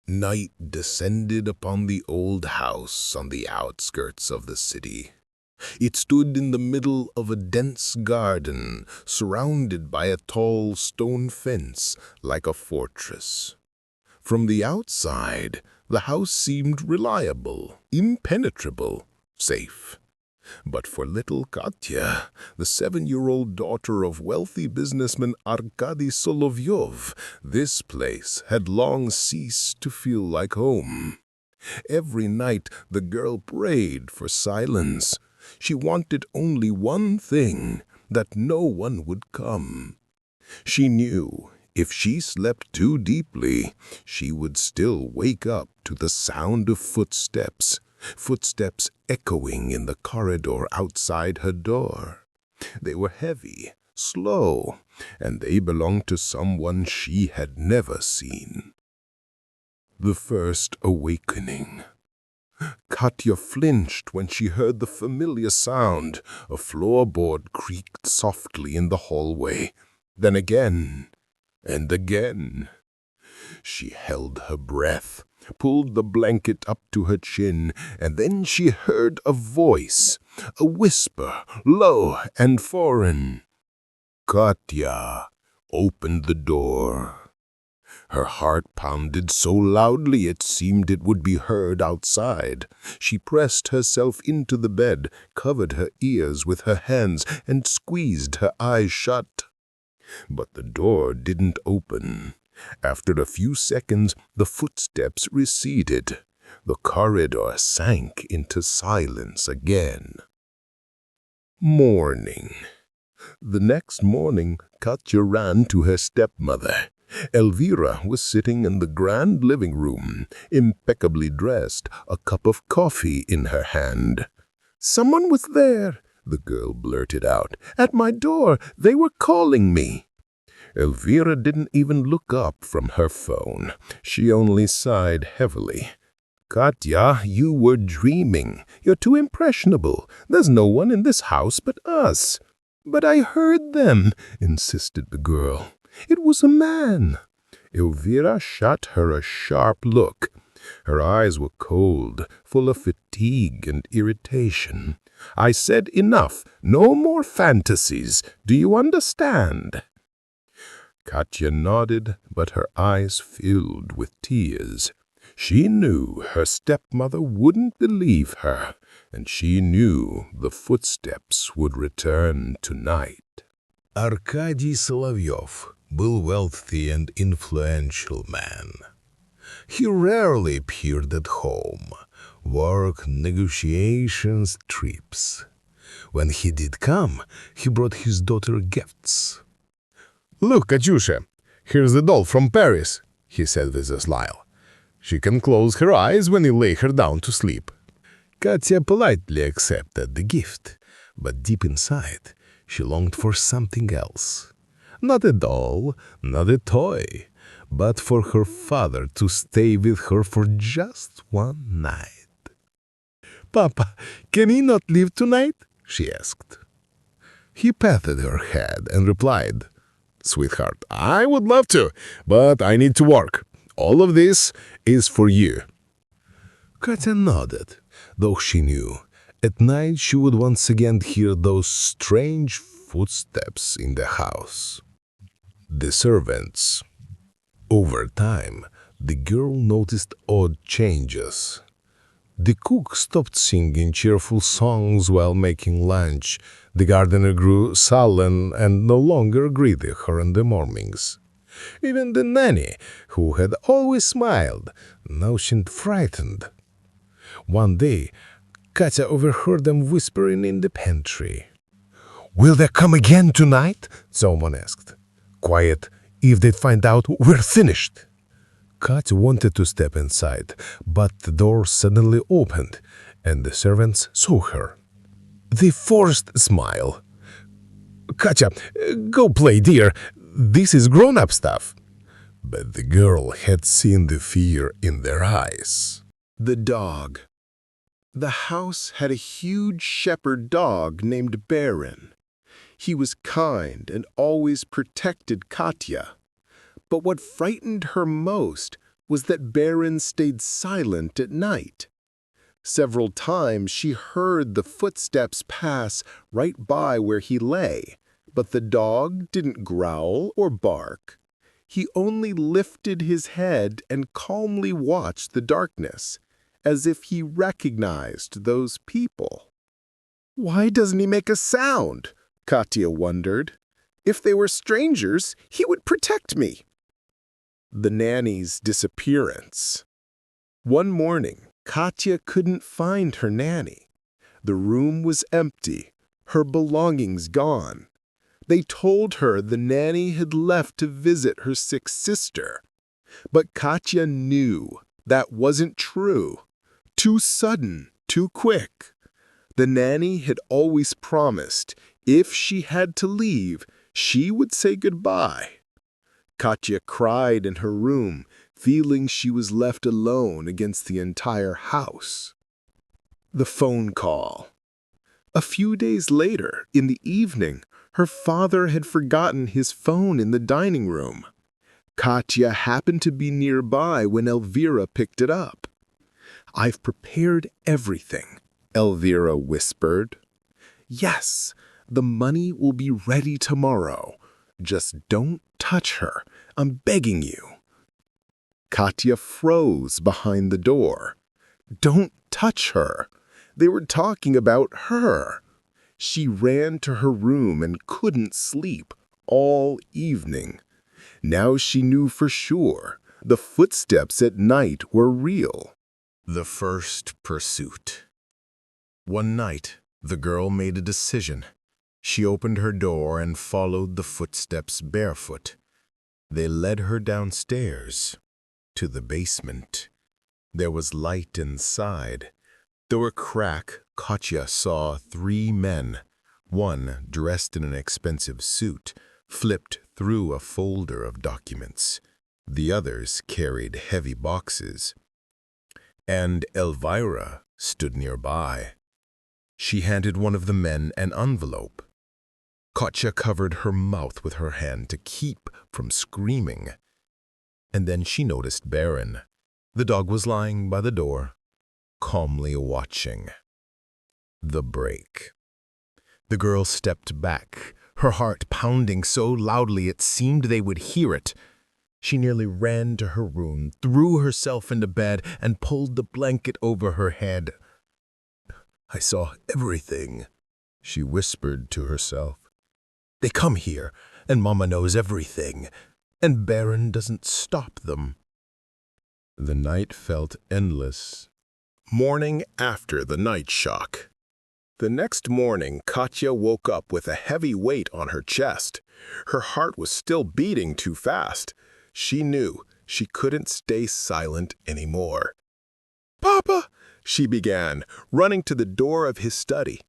Night descended upon the old house on the outskirts of the city. It stood in the middle of a dense garden, surrounded by a tall stone fence like a fortress. From the outside, the house seemed reliable, impenetrable, safe. But for little Katya, the 7-year-old daughter of wealthy businessman Arkady Solovyov, this place had long ceased to feel like home. Every night the girl prayed for silence. She wanted only one thing, that no one would come. She knew if she slept too deeply, she would still wake up to the sound of footsteps echoing in the corridor outside her door. They were heavy, slow, and they belonged to someone she had never seen. The first awakening. Katya flinched when she heard the familiar sound. A floorboard creaked softly in the hallway. Then again, and again. She held her breath, pulled the blanket up to her chin, and then she heard a voice, a whisper, low and foreign. Katya opened the door. Her heart pounded so loudly it seemed it would be heard outside. She pressed herself into the bed, covered her ears with her hands, and squeezed her eyes shut. But the door didn't open. After a few seconds, the footsteps receded. The corridor sank into silence again. Morning. The next morning, Katya ran to her stepmother. Elvira was sitting in the grand living room, impeccably dressed, a cup of coffee in her hand. "Someone was there," the girl blurted out. "At my door. They were calling me." Elvira didn't even look up from her phone. She only sighed heavily. "Katya, you were dreaming. You're too impressionable. There's no one in this house but us." "But I heard them," insisted the girl. "It was a man." Elvira shot her a sharp look. Her eyes were cold, full of fatigue and irritation. "I said enough. No more fantasies. Do you understand?" Katya nodded, but her eyes filled with tears. She knew her stepmother wouldn't believe her, and she knew the footsteps would return tonight. Arkady Solovyov был wealthy and influential man. He rarely appeared at home, work, negotiations, trips. When he did come, he brought his daughter gifts. "Look, Katyusha, here's the doll from Paris," he said with a smile. "She can close her eyes when you lay her down to sleep." Katya politely accepted the gift, but deep inside, she longed for something else. Not a doll, not a toy, but for her father to stay with her for just one night. "Papa, can he not leave tonight?" she asked. He patted her head and replied, "Sweetheart, I would love to, but I need to work. All of this is for you." Katya nodded, though she knew at night she would once again hear those strange footsteps in the house. The servants. Over time, the girl noticed odd changes. The cook stopped singing cheerful songs while making lunch. The gardener grew sullen and no longer greeted her in the mornings. Even the nanny, who had always smiled, now seemed frightened. One day, Katya overheard them whispering in the pantry. "Will they come again tonight?" someone asked. "Quiet, if they'd find out we're finished." Katya wanted to step inside, but the door suddenly opened, and the servants saw her. They forced a smile. "Katya, go play, dear. This is grown-up stuff." But the girl had seen the fear in their eyes. The dog. The house had a huge shepherd dog named Baron. He was kind and always protected Katya. But what frightened her most was that Baron stayed silent at night. Several times she heard the footsteps pass right by where he lay, but the dog didn't growl or bark. He only lifted his head and calmly watched the darkness, as if he recognized those people. "Why doesn't he make a sound?" Katya wondered. "If they were strangers, he would protect me." The nanny's disappearance. One morning, Katya couldn't find her nanny. The room was empty, her belongings gone. They told her the nanny had left to visit her sick sister. But Katya knew that wasn't true. Too sudden, too quick. The nanny had always promised if she had to leave, she would say goodbye. Katya cried in her room, feeling she was left alone against the entire house. The phone call. A few days later, in the evening, her father had forgotten his phone in the dining room. Katya happened to be nearby when Elvira picked it up. "I've prepared everything," Elvira whispered. "Yes, the money will be ready tomorrow. Just don't touch her. I'm begging you." Katya froze behind the door. Don't touch her. They were talking about her. She ran to her room and couldn't sleep all evening. Now she knew for sure the footsteps at night were real. The first pursuit. One night, the girl made a decision. She opened her door and followed the footsteps barefoot. They led her downstairs to the basement. There was light inside. Through a crack, Katya saw 3 men. One, dressed in an expensive suit, flipped through a folder of documents. The others carried heavy boxes. And Elvira stood nearby. She handed one of the men an envelope. Katya covered her mouth with her hand to keep from screaming. And then she noticed Baron. The dog was lying by the door, calmly watching. The break. The girl stepped back, her heart pounding so loudly it seemed they would hear it. She nearly ran to her room, threw herself into bed, and pulled the blanket over her head. "I saw everything," she whispered to herself. "They come here, and Mama knows everything, and Baron doesn't stop them." The night felt endless. Morning after the night shock. The next morning, Katya woke up with a heavy weight on her chest. Her heart was still beating too fast. She knew she couldn't stay silent anymore. "Papa!" she began, running to the door of his study.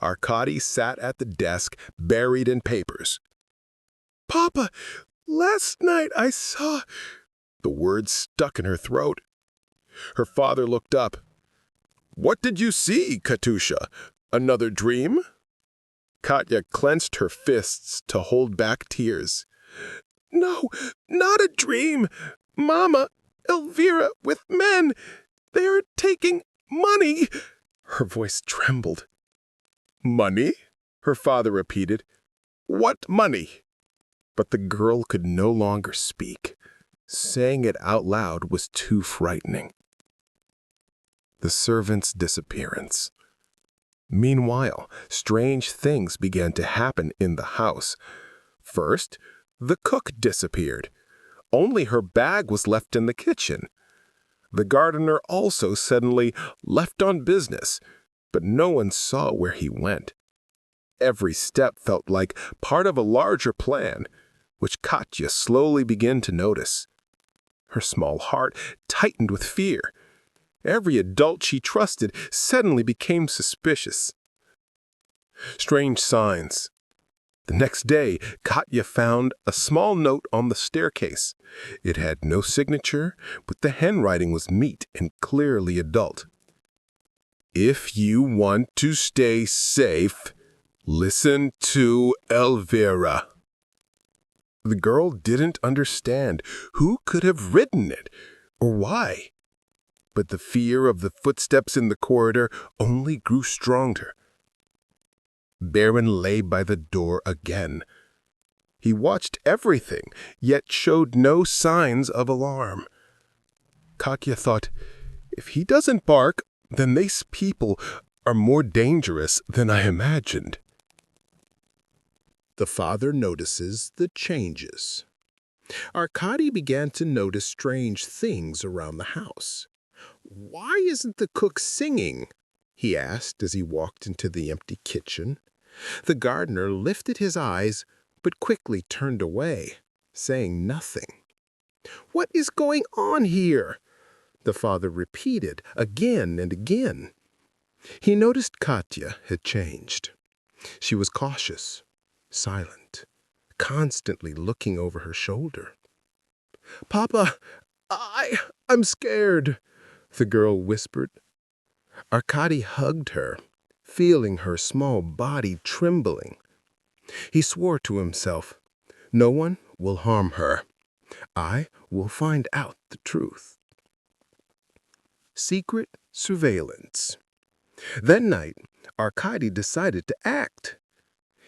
Arkady sat at the desk, buried in papers. "Papa, last night I saw—" The words stuck in her throat. Her father looked up. "What did you see, Katusha? Another dream?" Katya clenched her fists to hold back tears. "No, not a dream. Mama, Elvira, with men. They are taking money." Her voice trembled. "Money?" her father repeated. "What money?" But the girl could no longer speak. Saying it out loud was too frightening. The servant's disappearance. Meanwhile, strange things began to happen in the house. First, the cook disappeared. Only her bag was left in the kitchen. The gardener also suddenly left on business, but no one saw where he went. Every step felt like part of a larger plan, which Katya slowly began to notice. Her small heart tightened with fear. Every adult she trusted suddenly became suspicious. Strange signs. The next day, Katya found a small note on the staircase. It had no signature, but the handwriting was neat and clearly adult. "If you want to stay safe, listen to Elvira." The girl didn't understand. Who could have written it? or why. But the fear of the footsteps in the corridor only grew stronger. Baron lay by the door again. He watched everything, yet showed no signs of alarm. Katya thought, if he doesn't bark, then these people are more dangerous than I imagined. The father notices the changes. Arkady began to notice strange things around the house. "Why isn't the cook singing?" he asked as he walked into the empty kitchen. The gardener lifted his eyes, but quickly turned away, saying nothing. "What is going on here?" the father repeated again and again. He noticed Katya had changed. She was cautious, silent, constantly looking over her shoulder. "Papa, I'm scared," the girl whispered. Arkady hugged her, feeling her small body trembling. He swore to himself, "No one will harm her. I will find out the truth." Secret surveillance. That night, Arkady decided to act.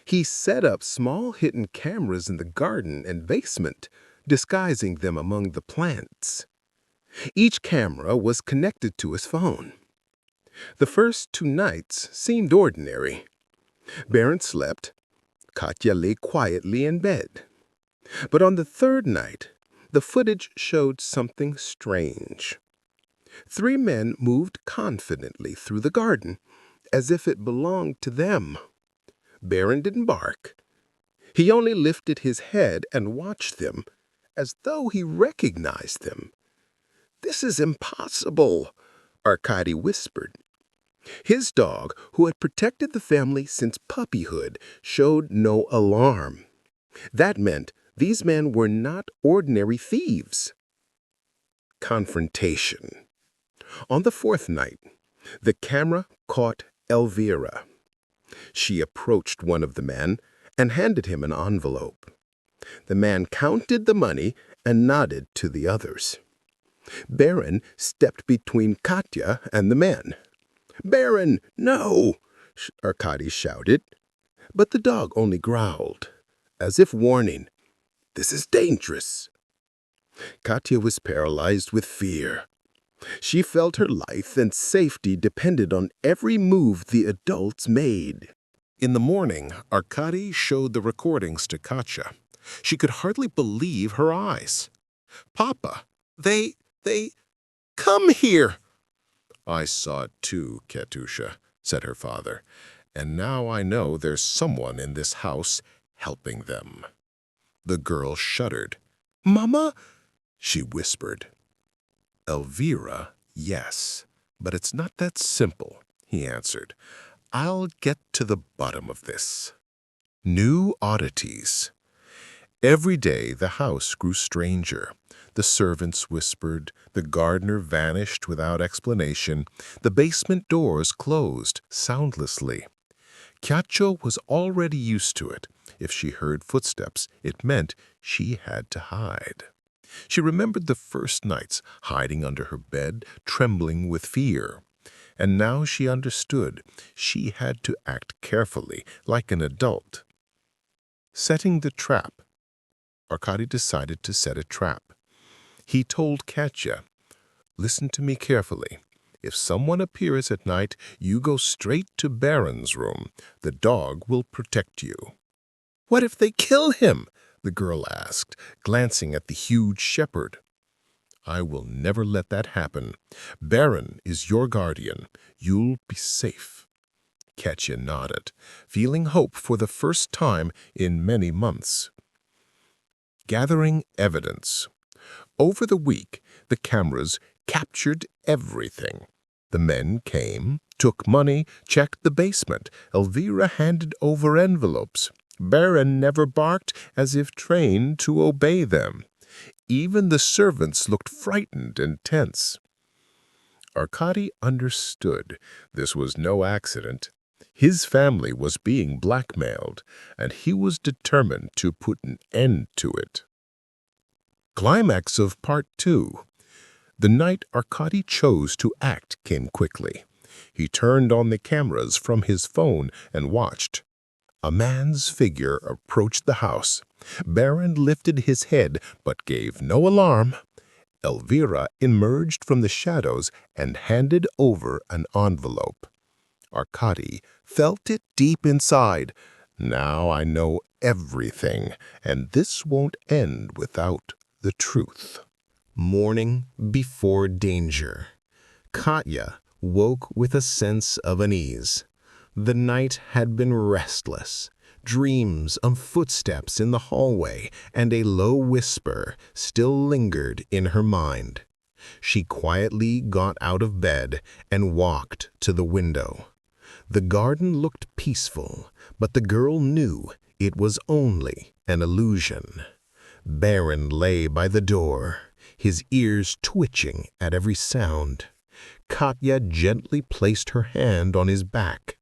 He set up small hidden cameras in the garden and basement, disguising them among the plants. Each camera was connected to his phone. The first 2 nights seemed ordinary. Baron slept. Katya lay quietly in bed. But on the 3rd night, the footage showed something strange. 3 men moved confidently through the garden, as if it belonged to them. Baron didn't bark. He only lifted his head and watched them, as though he recognized them. "This is impossible," Arkady whispered. His dog, who had protected the family since puppyhood, showed no alarm. That meant these men were not ordinary thieves. Confrontation. On the 4th night, the camera caught Elvira. She approached one of the men and handed him an envelope. The man counted the money and nodded to the others. Baron stepped between Katya and the men. "Baron, no!" Arkady shouted. But the dog only growled, as if warning, "This is dangerous." Katya was paralyzed with fear. She felt her life and safety depended on every move the adults made. In the morning, Arkady showed the recordings to Katya. She could hardly believe her eyes. "Papa, they, come here!" "I saw it too, Katusha," said her father, "and now I know there's someone in this house helping them." The girl shuddered. "Mama?" she whispered. "Elvira, yes, but it's not that simple," he answered. "I'll get to the bottom of this." New oddities. Every day the house grew stranger. The servants whispered, the gardener vanished without explanation, the basement doors closed soundlessly. Katya was already used to it. If she heard footsteps, it meant she had to hide. She remembered the first nights, hiding under her bed, trembling with fear. And now she understood. She had to act carefully, like an adult. Setting the trap. Arkady decided to set a trap. He told Katya, "Listen to me carefully. If someone appears at night, you go straight to Baron's room. The dog will protect you." "What if they kill him?" the girl asked, glancing at the huge shepherd. "I will never let that happen. Baron is your guardian. You'll be safe." Katya nodded, feeling hope for the first time in many months. Gathering evidence. Over the week, the cameras captured everything. The men came, took money, checked the basement. Elvira handed over envelopes. Baron never barked, as if trained to obey them. Even the servants looked frightened and tense. Arkady understood this was no accident. His family was being blackmailed, and he was determined to put an end to it. Climax of Part 2. The night Arkady chose to act came quickly. He turned on the cameras from his phone and watched. A man's figure approached the house. Baron lifted his head but gave no alarm. Elvira emerged from the shadows and handed over an envelope. Arkady felt it deep inside. Now I know everything, and this won't end without the truth. Morning before danger. Katya woke with a sense of unease. The night had been restless. Dreams of footsteps in the hallway and a low whisper still lingered in her mind. She quietly got out of bed and walked to the window. The garden looked peaceful, but the girl knew it was only an illusion. Baron lay by the door, his ears twitching at every sound. Katya gently placed her hand on his back.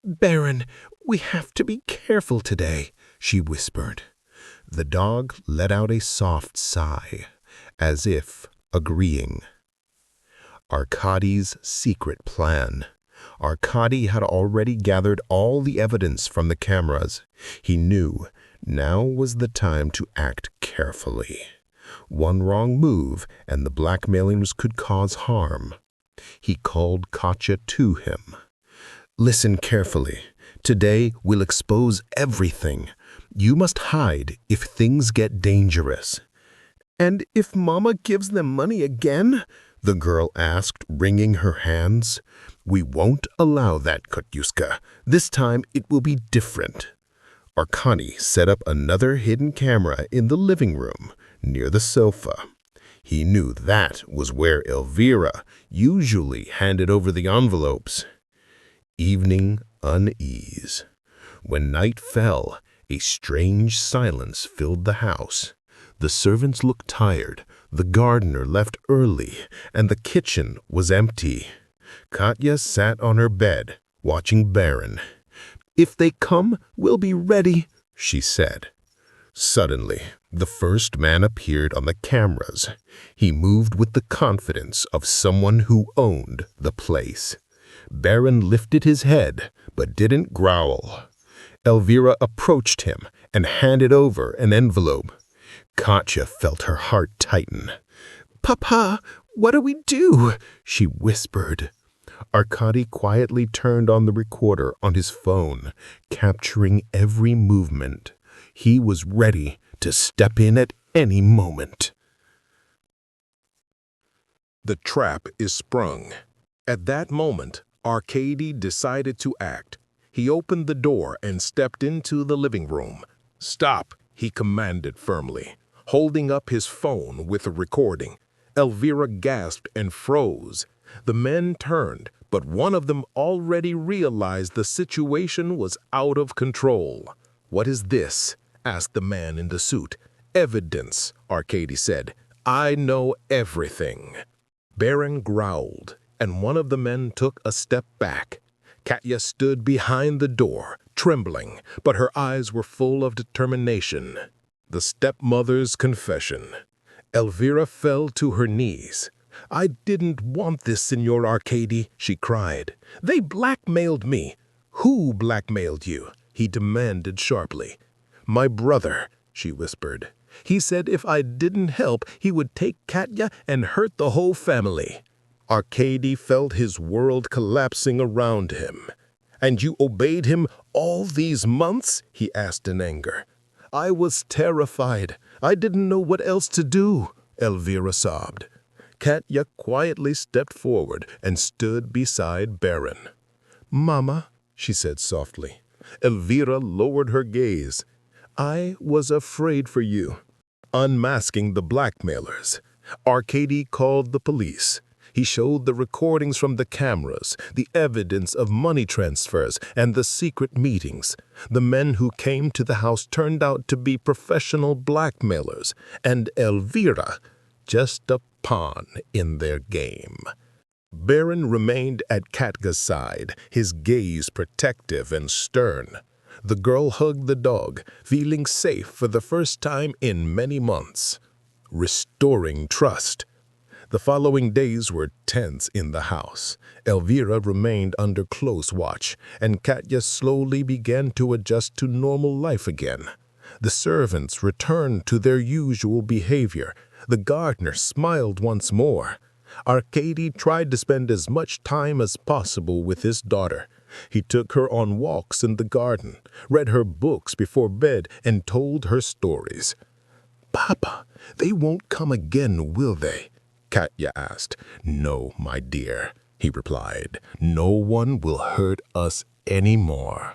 "Baron, we have to be careful today," she whispered. The dog let out a soft sigh, as if agreeing. Arkady's secret plan. Arkady had already gathered all the evidence from the cameras. He knew now was the time to act carefully. One wrong move and the blackmailers could cause harm. He called Katya to him. "Listen carefully. Today we'll expose everything. You must hide if things get dangerous." "And if Mama gives them money again?" the girl asked, wringing her hands. "We won't allow that, Katyuska. This time it will be different." Arkady set up another hidden camera in the living room, near the sofa. He knew that was where Elvira usually handed over the envelopes. Evening unease. When night fell, a strange silence filled the house. The servants looked tired, the gardener left early, and the kitchen was empty. Katya sat on her bed, watching Baron. "If they come, we'll be ready," she said. Suddenly, the first man appeared on the cameras. He moved with the confidence of someone who owned the place. Baron lifted his head, but didn't growl. Elvira approached him and handed over an envelope. Katya felt her heart tighten. "Papa, what do we do?" she whispered. Arkady quietly turned on the recorder on his phone, capturing every movement. He was ready to step in at any moment. The trap is sprung. At that moment, Arkady decided to act. He opened the door and stepped into the living room. "Stop," he commanded firmly, holding up his phone with a recording. Elvira gasped and froze. The men turned, but one of them already realized the situation was out of control. "What is this?" asked the man in the suit. "Evidence," Arkady said. "I know everything." Baron growled, and one of the men took a step back. Katya stood behind the door, trembling, but her eyes were full of determination. The stepmother's confession. Elvira fell to her knees. "I didn't want this, Signor Arkady," she cried. "They blackmailed me." "Who blackmailed you?" he demanded sharply. "My brother," she whispered. "He said if I didn't help, he would take Katya and hurt the whole family." Arkady felt his world collapsing around him. "And you obeyed him all these months?" he asked in anger. "I was terrified. I didn't know what else to do," Elvira sobbed. Katya quietly stepped forward and stood beside Baron. "Mama," she said softly. Elvira lowered her gaze. "I was afraid for you." Unmasking the blackmailers, Arkady called the police. He showed the recordings from the cameras, the evidence of money transfers, and the secret meetings. The men who came to the house turned out to be professional blackmailers, and Elvira, just a pawn in their game. Baron remained at Katya's side, his gaze protective and stern. The girl hugged the dog, feeling safe for the first time in many months. Restoring trust. The following days were tense in the house. Elvira remained under close watch, and Katya slowly began to adjust to normal life again. The servants returned to their usual behavior. The gardener smiled once more. Arkady tried to spend as much time as possible with his daughter. He took her on walks in the garden, read her books before bed, and told her stories. "Papa, they won't come again, will they?" Katya asked. "No, my dear," he replied. "No one will hurt us anymore."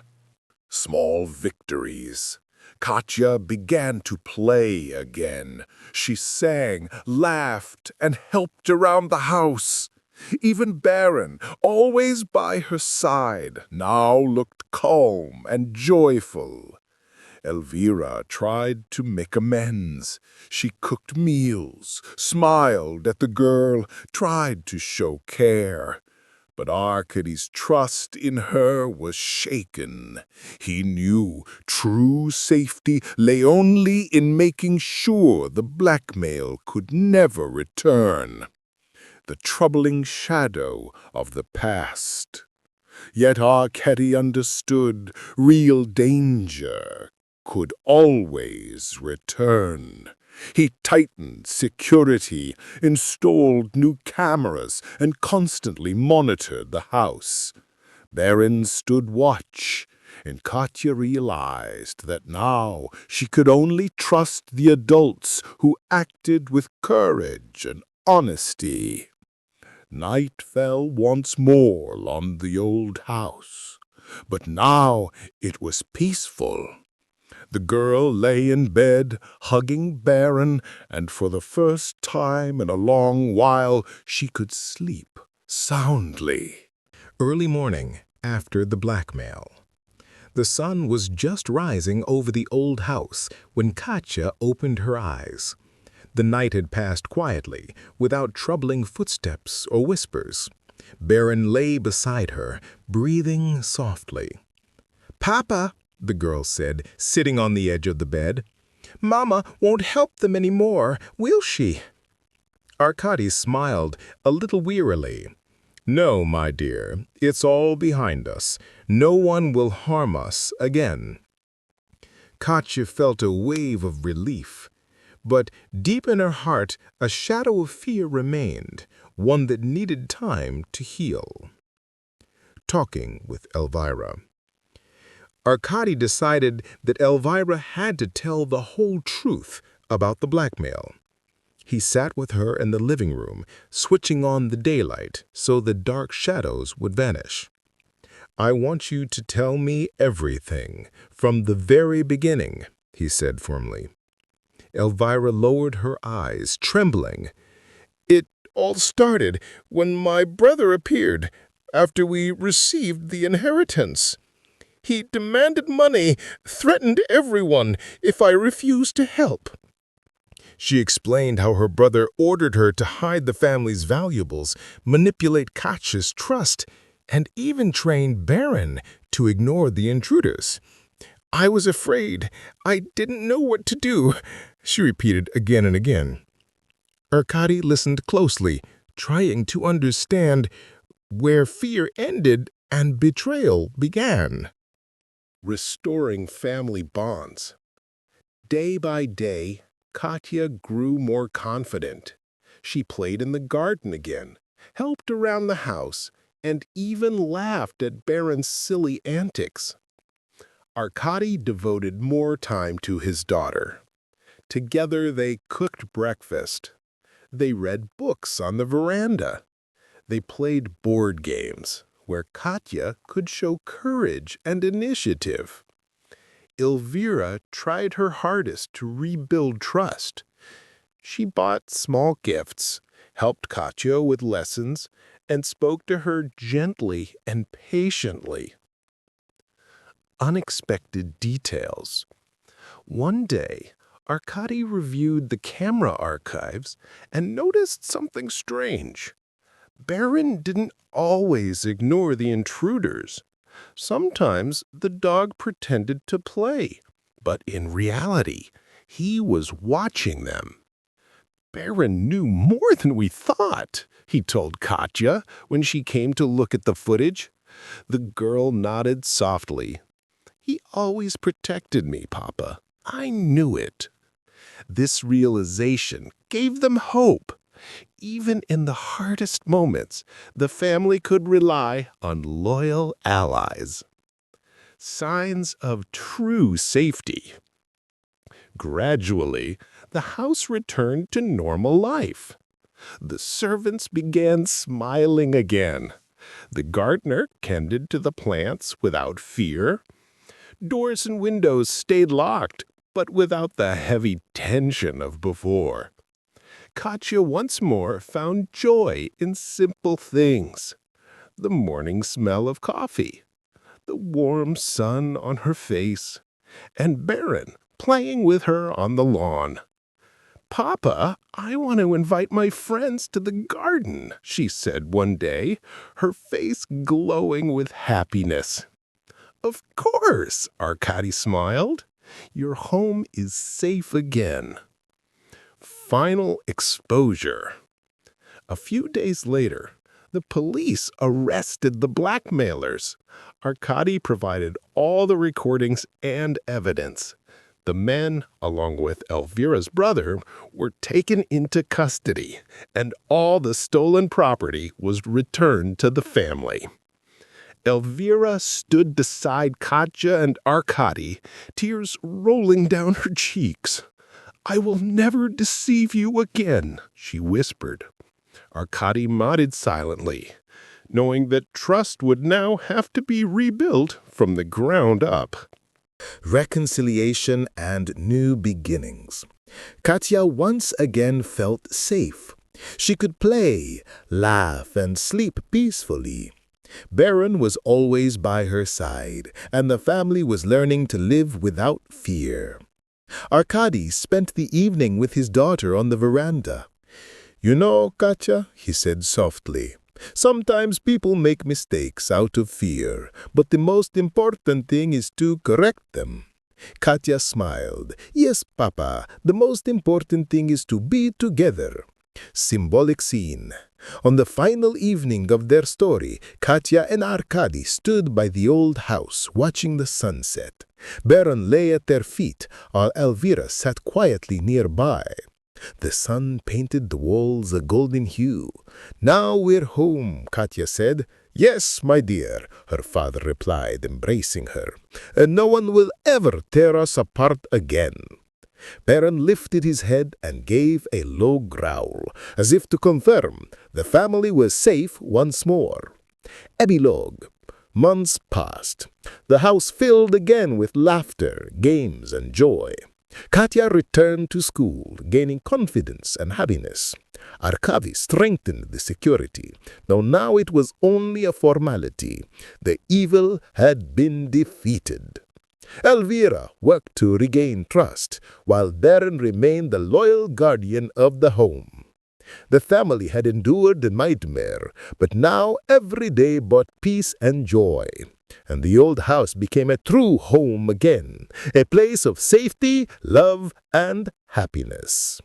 Small victories. Katya began to play again. She sang, laughed, and helped around the house. Even Baron, always by her side, now looked calm and joyful. Elvira tried to make amends. She cooked meals, smiled at the girl, tried to show care. But Arkady's trust in her was shaken. He knew true safety lay only in making sure the blackmail could never return. The troubling shadow of the past. Yet Arkady understood real danger could always return. He tightened security, installed new cameras, and constantly monitored the house. Baron stood watch, and Katya realized that now she could only trust the adults who acted with courage and honesty. Night fell once more on the old house, but now it was peaceful. The girl lay in bed, hugging Baron, and for the first time in a long while she could sleep soundly. Early morning, after the blackmail. The sun was just rising over the old house when Katya opened her eyes. The night had passed quietly, without troubling footsteps or whispers. Baron lay beside her, breathing softly. "Papa," the girl said, sitting on the edge of the bed, "Mama won't help them any more, will she?" Arkady smiled a little wearily. "No, my dear, it's all behind us. No one will harm us again." Katya felt a wave of relief. But deep in her heart, a shadow of fear remained, one that needed time to heal. Talking with Elvira. Arkady decided that Elvira had to tell the whole truth about the blackmail. He sat with her in the living room, switching on the daylight so the dark shadows would vanish. "I want you to tell me everything, from the very beginning," he said firmly. Elvira lowered her eyes, trembling. "It all started when my brother appeared, after we received the inheritance. He demanded money, threatened everyone if I refused to help." She explained how her brother ordered her to hide the family's valuables, manipulate Katya's trust, and even train Baron to ignore the intruders. "I was afraid. I didn't know what to do," she repeated again and again. Arkady listened closely, trying to understand where fear ended and betrayal began. Restoring family bonds. Day by day, Katya grew more confident. She played in the garden again, helped around the house, and even laughed at Baron's silly antics. Arkady devoted more time to his daughter. Together they cooked breakfast. They read books on the veranda. They played board games, where Katya could show courage and initiative. Elvira tried her hardest to rebuild trust. She bought small gifts, helped Katya with lessons, and spoke to her gently and patiently. Unexpected details. One day, Arkady reviewed the camera archives and noticed something strange. Baron didn't always ignore the intruders. Sometimes the dog pretended to play, but in reality, he was watching them. Baron knew more than we thought, he told Katya when she came to look at the footage. The girl nodded softly. He always protected me, Papa. I knew it. This realization gave them hope. Even in the hardest moments, the family could rely on loyal allies. Signs of true safety. Gradually, the house returned to normal life. The servants began smiling again. The gardener tended to the plants without fear. Doors and windows stayed locked, but without the heavy tension of before. Katya once more found joy in simple things. The morning smell of coffee, the warm sun on her face, and Baron playing with her on the lawn. "Papa, I want to invite my friends to the garden," she said one day, her face glowing with happiness. "Of course," Arkady smiled. "Your home is safe again." Final exposure. A few days later, the police arrested the blackmailers. Arkady provided all the recordings and evidence. The men, along with Elvira's brother, were taken into custody, and all the stolen property was returned to the family. Elvira stood beside Katya and Arkady, tears rolling down her cheeks. "I will never deceive you again," she whispered. Arkady nodded silently, knowing that trust would now have to be rebuilt from the ground up. Reconciliation and new beginnings. Katya once again felt safe. She could play, laugh, and sleep peacefully. Baron was always by her side, and the family was learning to live without fear. Arkady spent the evening with his daughter on the veranda. "You know, Katya," he said softly, "sometimes people make mistakes out of fear, but the most important thing is to correct them." Katya smiled. "Yes, Papa, the most important thing is to be together." Symbolic scene. On the final evening of their story, Katya and Arkady stood by the old house watching the sunset. Baron lay at their feet, while Elvira sat quietly nearby. The sun painted the walls a golden hue. "Now we're home," Katya said. "Yes, my dear," her father replied, embracing her. "And no one will ever tear us apart again." Baron lifted his head and gave a low growl, as if to confirm the family was safe once more. Epilogue. Months passed. The house filled again with laughter, games, and joy. Katya returned to school, gaining confidence and happiness. Arkady strengthened the security, though now it was only a formality. The evil had been defeated. Elvira worked to regain trust, while Baron remained the loyal guardian of the home. The family had endured the nightmare, but now every day brought peace and joy. And the old house became a true home again, a place of safety, love, and happiness.